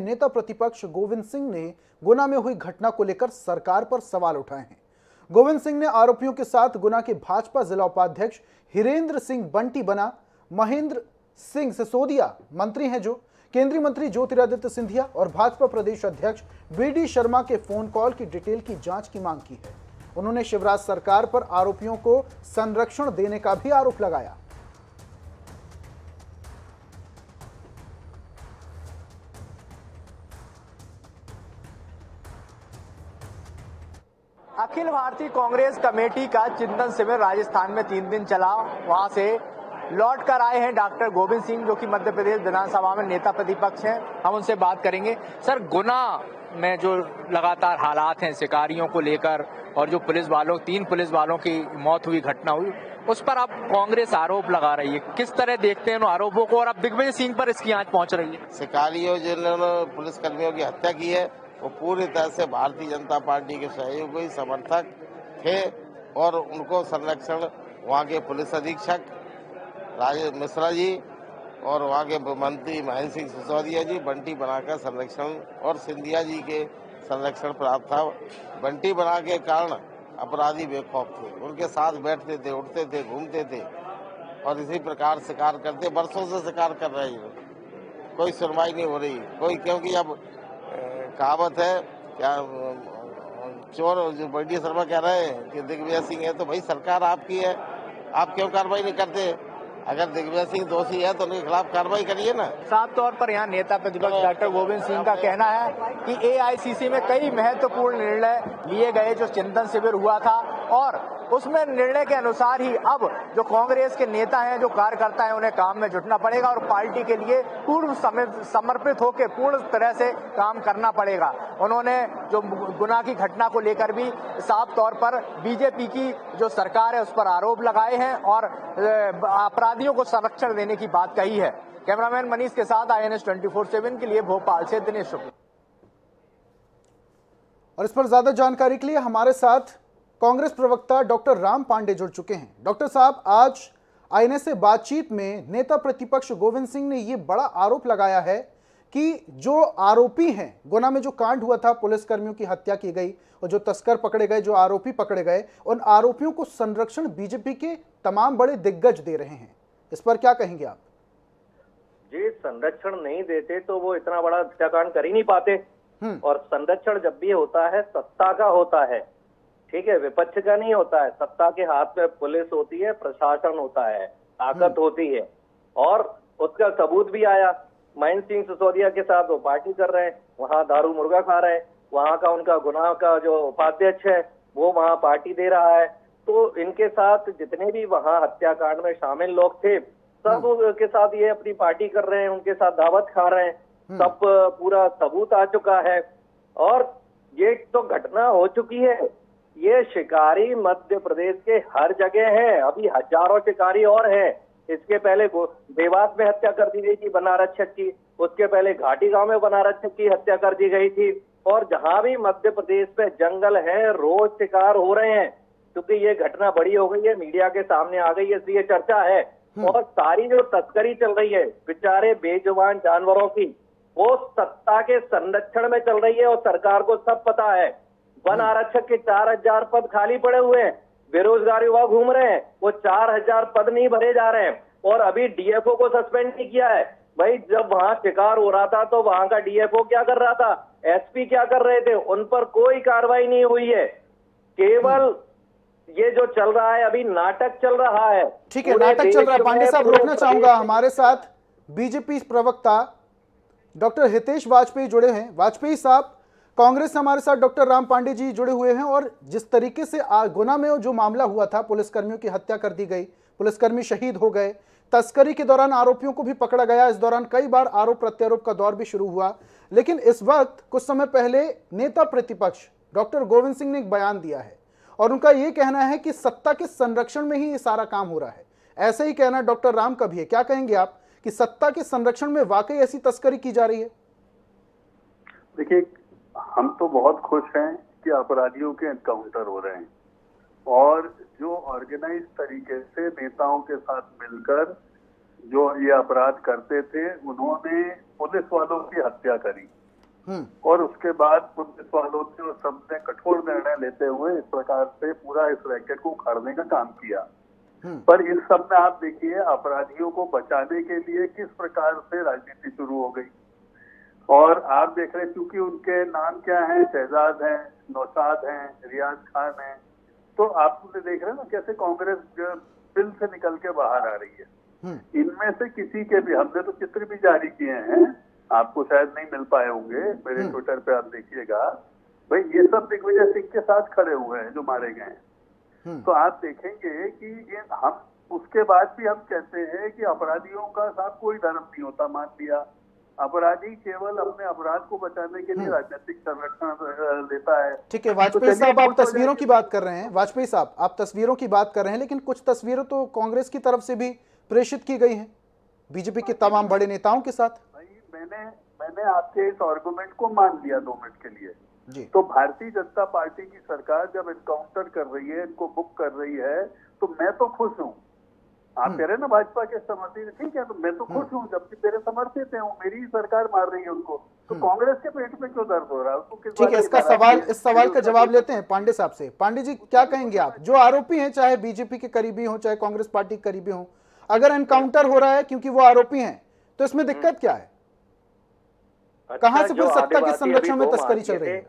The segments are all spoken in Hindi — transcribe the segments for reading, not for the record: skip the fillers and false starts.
नेता प्रतिपक्ष गोविंद सिंह ने गुना में हुई घटना को लेकर सरकार पर सवाल उठाए हैं। गोविंद सिंह ने आरोपियों के साथ गुना के भाजपा जिला उपाध्यक्ष हिरेंद्र सिंह बंटी बना, महेंद्र सिंह सिसोदिया मंत्री हैं जो केंद्रीय मंत्री ज्योतिरादित्य सिंधिया और भाजपा प्रदेश अध्यक्ष बीडी शर्मा के फोन कॉल की डिटेल की जांच की मांग की है। उन्होंने शिवराज सरकार पर आरोपियों को संरक्षण देने का भी आरोप लगाया। अखिल भारतीय कांग्रेस कमेटी का चिंतन शिविर राजस्थान में 3 दिन चला। वहां से लौट कर आए हैं डॉक्टर गोविंद सिंह, जो कि मध्य प्रदेश विधानसभा में नेता प्रतिपक्ष हैं। हम उनसे बात करेंगे। सर, गुना में जो लगातार हालात हैं शिकारियों को लेकर और जो 3 पुलिस वालों की मौत हुई, घटना हुई, उस पर अब कांग्रेस आरोप लगा रही है। किस तरह देखते हैं उन आरोपों को और अब दिग्विजय सिंह पर इसकी आंच पहुंच रही है? शिकारियों जिन्होंने पुलिसकर्मियों की हत्या की है वो पूरी तरह से भारतीय जनता पार्टी के सहयोगी समर्थक थे और उनको संरक्षण वहाँ के पुलिस अधीक्षक राजेश मिश्रा जी और वहाँ के मंत्री महेंद्र सिंह सिसोदिया जी बंटी बनाकर संरक्षण और सिंधिया जी के संरक्षण प्राप्त था। बंटी बना के कारण अपराधी बेखौफ थे, उनके साथ बैठते थे, उठते थे, घूमते थे और इसी प्रकार शिकार करते। वर्षों से शिकार कर रहे हैं, कोई सुनवाई नहीं हो रही कोई, क्योंकि अब कहावत है क्या, चोर जो बीडी शर्मा कह रहे हैं कि दिग्विजय सिंह है तो भाई सरकार आपकी है, आप क्यों कार्रवाई नहीं करते? अगर दिग्विजय सिंह दोषी है तो उनके खिलाफ कार्रवाई करिए ना। साफ तौर पर यहाँ नेता प्रतिपक्ष डॉक्टर गोविंद सिंह का कहना है कि एआईसीसी में कई महत्वपूर्ण निर्णय लिए गए जो चिंतन शिविर हुआ था और उसमें निर्णय के अनुसार ही अब जो कांग्रेस के नेता हैं, जो कार्यकर्ता हैं, उन्हें काम में जुटना पड़ेगा और पार्टी के लिए पूर्व समर्पित होकर पूर्ण तरह से काम करना पड़ेगा। उन्होंने जो गुना की घटना को लेकर भी साफ तौर पर बीजेपी की जो सरकार है उस पर आरोप लगाए हैं और अपराधियों को संरक्षण देने की बात कही है। कैमरामैन मनीष के साथ INS 24/7 के लिए भोपाल से दिनेश शुक्ला। और इस पर ज्यादा जानकारी के लिए हमारे साथ कांग्रेस प्रवक्ता डॉक्टर राम पांडे जुड़ चुके हैं। डॉक्टर साहब, आज INS से बातचीत में नेता प्रतिपक्ष गोविंद सिंह ने यह बड़ा आरोप लगाया है कि जो आरोपी हैं, गुना में जो कांड हुआ था, पुलिसकर्मियों की हत्या की गई और जो तस्कर पकड़े गए, जो आरोपी पकड़े गए, उन आरोपियों को संरक्षण बीजेपी के तमाम बड़े दिग्गज दे रहे हैं। इस पर क्या कहेंगे आप? जी, संरक्षण नहीं देते तो वो इतना बड़ा हत्याकांड कर ही नहीं पाते। और संरक्षण जब भी होता है सत्ता का होता है, ठीक है, विपक्ष का नहीं होता है। सत्ता के हाथ में पुलिस होती है, प्रशासन होता है, ताकत होती है और उसका सबूत भी आया। महेंद्र सिंह सिसोदिया के साथ वो पार्टी कर रहे हैं, वहां दारू मुर्गा खा रहे हैं, वहां का उनका गुना का जो उपाध्यक्ष है वो वहां पार्टी दे रहा है। तो इनके साथ जितने भी वहां हत्याकांड में शामिल लोग थे सब के साथ ये अपनी पार्टी कर रहे हैं, उनके साथ दावत खा रहे हैं, सब पूरा सबूत आ चुका है और ये तो घटना हो चुकी है। ये शिकारी मध्य प्रदेश के हर जगह है, अभी हजारों शिकारी और हैं। इसके पहले देवास में हत्या कर दी गई थी वनारक्षक की, उसके पहले घाटी गांव में वनारक्षक की हत्या कर दी गई थी और जहां भी मध्य प्रदेश में जंगल है रोज शिकार हो रहे हैं। क्योंकि ये घटना बड़ी हो गई है, मीडिया के सामने आ गई है, इसलिए चर्चा है। और सारी जो तस्करी चल रही है बेचारे बेजुबान जानवरों की, वो सत्ता के संरक्षण में चल रही है और सरकार को सब पता है। वन आरक्षक के 4000 पद खाली पड़े हुए हैं, बेरोजगार युवा घूम रहे हैं, वो 4000 पद नहीं भरे जा रहे हैं और अभी DFO को सस्पेंड नहीं किया है। भाई, जब वहां शिकार हो रहा था तो वहां का DFO क्या कर रहा था, SP क्या कर रहे थे? उन पर कोई कार्रवाई नहीं हुई है। केवल ये जो चल रहा है अभी नाटक चल रहा है। ठीक है, नाटक चल रहा है। पांडे साहब, रोकना चाहूंगा, हमारे साथ बीजेपी प्रवक्ता डॉक्टर हितेश वाजपेयी जुड़े हैं। वाजपेयी साहब, कांग्रेस से हमारे साथ डॉक्टर राम पांडे जी जुड़े हुए हैं और जिस तरीके से गुना में जो मामला हुआ था, पुलिसकर्मियों की हत्या कर दी गई, पुलिसकर्मी शहीद हो गए, तस्करी के दौरान आरोपियों को भी पकड़ा गया, इस दौरान कई बार आरोप प्रत्यारोप का दौर भी शुरू हुआ। लेकिन इस वक्त कुछ समय पहले नेता प्रतिपक्ष डॉक्टर गोविंद सिंह ने एक बयान दिया है और उनका यह कहना है कि सत्ता के संरक्षण में ही ये सारा काम हो रहा है। ऐसा ही कहना डॉक्टर राम का भी है। क्या कहेंगे आप कि सत्ता के संरक्षण में वाकई ऐसी तस्करी की जा रही है? देखिए, हम तो बहुत खुश हैं कि अपराधियों के एनकाउंटर हो रहे हैं और जो ऑर्गेनाइज तरीके से नेताओं के साथ मिलकर जो ये अपराध करते थे उन्होंने पुलिस वालों की हत्या करी। और उसके बाद पुलिस वालों ने और सबने कठोर निर्णय लेते हुए इस प्रकार से पूरा इस रैकेट को उखाड़ने का काम किया। पर इस सब में आप देखिए अपराधियों को बचाने के लिए किस प्रकार से राजनीति शुरू हो गई। और आप देख रहे हैं क्योंकि उनके नाम क्या है, शहजाद हैं, नौशाद हैं, रियाज खान हैं, तो आप उन्हें देख रहे हैं ना कैसे कांग्रेस बिल से निकल के बाहर आ रही है। इनमें से किसी के भी, हमने तो चित्र भी जारी किए हैं, आपको शायद नहीं मिल पाए होंगे, मेरे ट्विटर पे आप देखिएगा, भाई ये सब दिग्विजय सिंह के साथ खड़े हुए हैं जो मारे गए हैं। तो आप देखेंगे कि ये हम उसके बाद भी हम कहते हैं कि अपराधियों का साथ कोई धर्म नहीं होता, मान लिया अपराधी केवल अपने अपराध को बचाने के लिए राजनीतिक संरक्षण लेता है। ठीक है वाजपेयी साहब, आप तस्वीरों की बात कर रहे हैं, वाजपेयी साहब आप तस्वीरों की बात कर रहे हैं, लेकिन कुछ तस्वीरें तो कांग्रेस की तरफ से भी प्रेषित की गई हैं बीजेपी के तमाम बड़े नेताओं के साथ। मैंने आपके इस आर्गुमेंट को मान लिया 2 मिनट के लिए जी। तो भारतीय जनता पार्टी की सरकार जब एनकाउंटर कर रही है, इनको बुक कर रही है, तो मैं तो खुश हूँ। आप कह रहे हैं ना भाजपा के समर्थी, ठीक है, तो मैं तो खुश हूँ, जबकि मेरे समर्थित है, मेरी सरकार मार रही है उनको, तो कांग्रेस के पेट में क्यों दर्द हो रहा है उसको? ठीक है, इस सवाल का जवाब लेते हैं पांडे साहब से। पांडे जी क्या कहेंगे आप, जो आरोपी हैं चाहे बीजेपी के करीबी हो चाहे कांग्रेस पार्टी के करीबी हो, अगर एनकाउंटर हो रहा है क्योंकि वो आरोपी हैं तो इसमें दिक्कत क्या है? कहां से फिर सत्ता के संरक्षण में तस्करी चल रही है?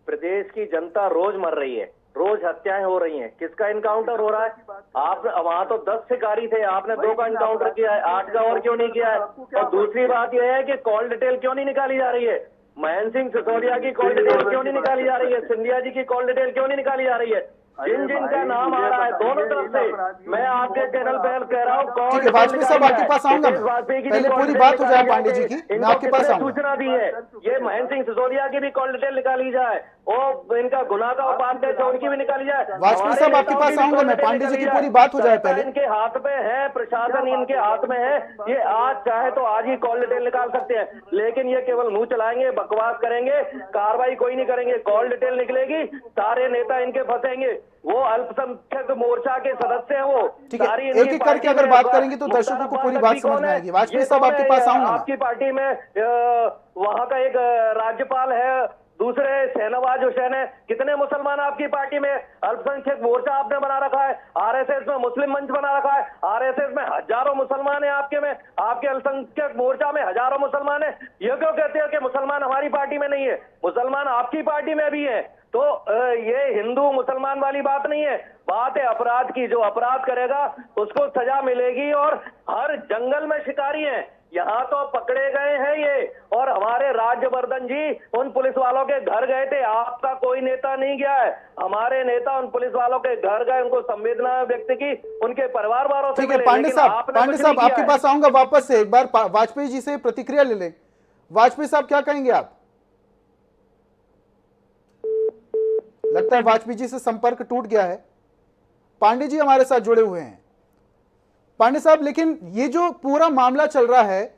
प्रदेश की जनता रोज मर रही है, रोज हत्याएं हो रही हैं, किसका इनकाउंटर हो रहा है? आप वहां तो 10 शिकारी थे, आपने 2 का इनकाउंटर किया है, 8 का और क्यों नहीं किया है? और दूसरी बात यह है कि कॉल डिटेल क्यों नहीं निकाली जा रही है? महेंद्र सिंह सिसोदिया की कॉल डिटेल क्यों नहीं निकाली जा रही है? सिंधिया जी की कॉल डिटेल क्यों नहीं निकाली जा रही है? जिन का नाम आ रहा है दोनों तरफ से, मैं आपके चैनल पर कह रहा हूँ, ठीक है वाजपेयी साहब आपके पास आऊंगा, पहले पूरी बात हो जाए पांडे जी की, मैं आपके पास आऊंगा। सूचना दी है ये महेंद्र सिंह सिसोदिया की भी कॉल डिटेल निकाली जाए और इनका गुनाह का उपाध्याय है उनकी भी निकाली जाए। वाजपेयी साहब आपके पास आऊंगा मैं, पांडे जी की पूरी बात हो जाए पहले। इनके हाथ में है, प्रशासन इनके हाथ में है, ये आज चाहे तो आज ही कॉल डिटेल निकाल सकते हैं, लेकिन ये केवल मुंह चलाएंगे, बकवास करेंगे, कार्रवाई कोई नहीं करेंगे। कॉल डिटेल निकलेगी, सारे नेता इनके फंसेंगे, वो अल्पसंख्यक मोर्चा के सदस्य हैं, वो ठीक है, एक एक करके अगर बात करेंगे तो दर्शकों को पूरी बात समझ में आएगी। वाजपेयी साहब आपके पास आऊंगा। आपकी पार्टी में वहां का एक राज्यपाल है, दूसरे शहनवाज हुसैन है, कितने मुसलमान आपकी पार्टी में? अल्पसंख्यक मोर्चा आपने बना रखा है, आरएसएस में मुस्लिम मंच बना रखा है, आरएसएस में हजारों मुसलमान है आपके में, आपके अल्पसंख्यक मोर्चा में हजारों मुसलमान है। ये क्यों कहते हो कि मुसलमान हमारी पार्टी में नहीं है? मुसलमान आपकी पार्टी में भी है। तो ये हिंदू मुसलमान वाली बात नहीं है, बात है अपराध की। जो अपराध करेगा उसको सजा मिलेगी, और हर जंगल में शिकारी हैं, यहाँ तो पकड़े गए हैं ये। और हमारे राज्यवर्धन जी उन पुलिस वालों के घर गए थे, आपका कोई नेता नहीं गया है, हमारे नेता उन पुलिस वालों के घर गए, उनको संवेदना व्यक्त की, उनके परिवार वालों से ठीक है पांडे साहब आपके पास आऊंगा वापस से, एक बार वाजपेयी जी से प्रतिक्रिया ले लें। वाजपेयी साहब क्या कहेंगे आप? लगता है वाजपेयी जी से संपर्क टूट गया है। पांडे जी हमारे साथ जुड़े हुए हैं। पांडे साहब, लेकिन ये जो पूरा मामला चल रहा है,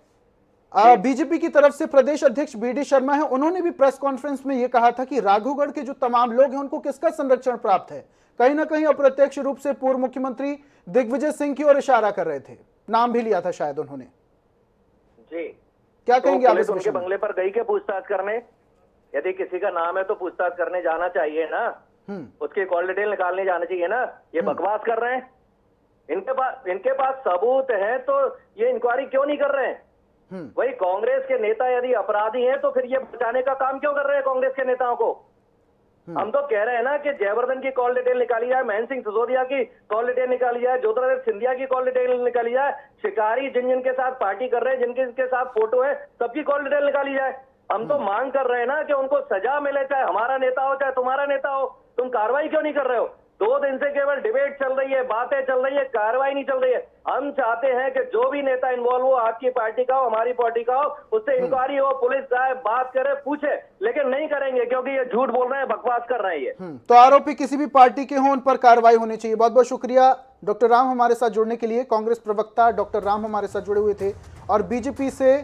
बीजेपी की तरफ से प्रदेश अध्यक्ष बीडी शर्मा है, उन्होंने भी प्रेस कॉन्फ्रेंस में ये कहा था कि राघवगढ़ के जो तमाम लोग हैं उनको किसका संरक्षण प्राप्त है। कहीं ना कहीं अप्रत्यक्ष रूप से पूर्व मुख्यमंत्री दिग्विजय सिंह की ओर इशारा कर रहे थे, नाम भी लिया था शायद उन्होंने जी। क्या कहेंगे आप? उनके बंगले पर गई के पूछताछ करने, यदि किसी का नाम है तो पूछताछ करने जाना चाहिए ना, उसकी कॉल डिटेल निकालने जाना चाहिए ना। ये बकवास कर रहे हैं, इनके पास सबूत है तो ये इंक्वायरी क्यों नहीं कर रहे हैं? वही कांग्रेस के नेता यदि अपराधी हैं तो फिर ये बचाने का काम क्यों कर रहे हैं कांग्रेस के नेताओं को? हम तो कह रहे हैं ना कि जयवर्धन की कॉल डिटेल निकाली जाए, महेंद्र सिंह सिसोदिया की कॉल डिटेल निकाली जाए, ज्योतिरादित्य सिंधिया की कॉल डिटेल निकाली जाए, शिकारी जिन के साथ पार्टी कर रहे हैं, जिनके साथ फोटो है, सबकी कॉल डिटेल निकाली जाए। हम तो मांग कर रहे हैं ना कि उनको सजा मिले, चाहे हमारा नेता हो चाहे तुम्हारा नेता हो। तुम कार्रवाई क्यों नहीं कर रहे हो? 2 दिन से केवल डिबेट चल रही है, बातें चल रही है, कार्रवाई नहीं चल रही है। हम चाहते हैं कि जो भी नेता इन्वॉल्व हो, आपकी पार्टी का हो, हमारी पार्टी का हो, उससे इंक्वायरी हो, पुलिस जाए, बात करे, पूछे, लेकिन नहीं करेंगे क्योंकि ये झूठ बोल रहे हैं, बकवास कर रहे हैं ये। तो आरोपी किसी भी पार्टी के हों, उन पर कार्रवाई होनी चाहिए। बहुत बहुत शुक्रिया डॉक्टर राम हमारे साथ जुड़ने के लिए। कांग्रेस प्रवक्ता डॉक्टर राम हमारे साथ जुड़े हुए थे, और बीजेपी से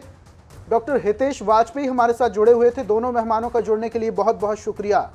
डॉक्टर हितेश वाजपेयी हमारे साथ जुड़े हुए थे। दोनों मेहमानों का जुड़ने के लिए बहुत बहुत शुक्रिया।